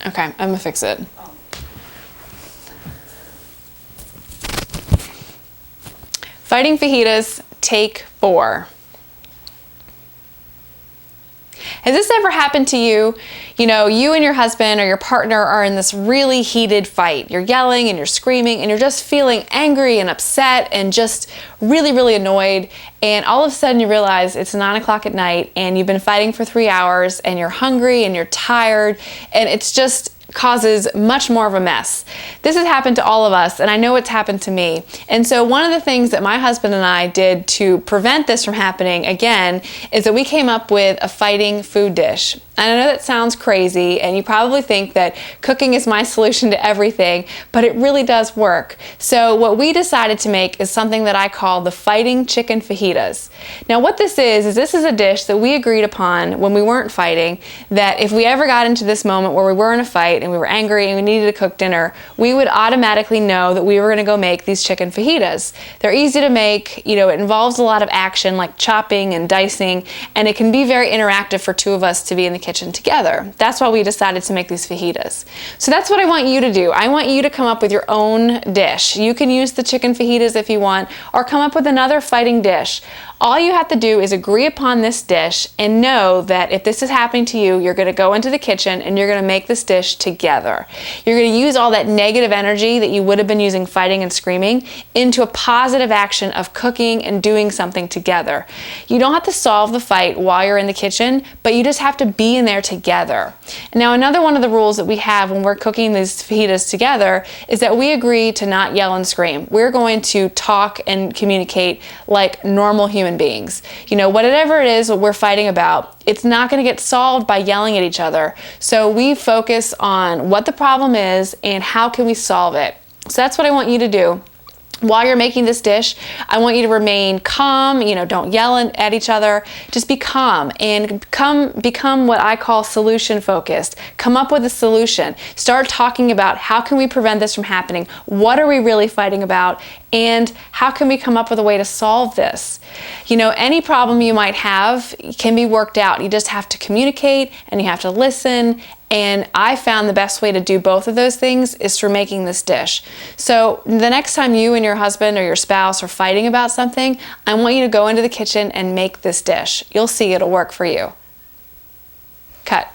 Okay, I'm gonna fix it. Fighting fajitas, take 4. Has this ever happened to you? You know, you and your husband or your partner are in this really heated fight. You're yelling and you're screaming and you're just feeling angry and upset and just really, really annoyed. And all of a sudden you realize it's 9 o'clock at night and you've been fighting for 3 hours and you're hungry and you're tired and it's just causes much more of a mess. This has happened to all of us, and I know it's happened to me. And so one of the things that my husband and I did to prevent this from happening again is that we came up with a fighting food dish. And I know that sounds crazy, and you probably think that cooking is my solution to everything, but it really does work. So what we decided to make is something that I call the fighting chicken fajitas. Now what this is this is a dish that we agreed upon when we weren't fighting, that if we ever got into this moment where we were in a fight and we were angry and we needed to cook dinner, we would automatically know that we were gonna go make these chicken fajitas. They're easy to make, you know, it involves a lot of action like chopping and dicing, and it can be very interactive for 2 of us to be in the kitchen together. That's why we decided to make these fajitas. So that's what I want you to do. I want you to come up with your own dish. You can use the chicken fajitas if you want, or come up with another fighting dish. All you have to do is agree upon this dish and know that if this is happening to you, you're gonna go into the kitchen and you're gonna make this dish together. You're gonna use all that negative energy that you would have been using fighting and screaming into a positive action of cooking and doing something together. You don't have to solve the fight while you're in the kitchen, but you just have to be in there together. Now, another one of the rules that we have when we're cooking these fajitas together is that we agree to not yell and scream. We're going to talk and communicate like normal human beings. You know, whatever it is what we're fighting about, it's not going to get solved by yelling at each other. So we focus on what the problem is and how can we solve it. So that's what I want you to do. While you're making this dish, I want you to remain calm, you know, don't yell at each other, just be calm and become what I call solution focused. Come up with a solution. Start talking about how can we prevent this from happening? What are we really fighting about? And how can we come up with a way to solve this? You know, any problem you might have can be worked out. You just have to communicate and you have to listen. And I found the best way to do both of those things is through making this dish. So the next time you and your husband or your spouse are fighting about something, I want you to go into the kitchen and make this dish. You'll see it'll work for you. Cut.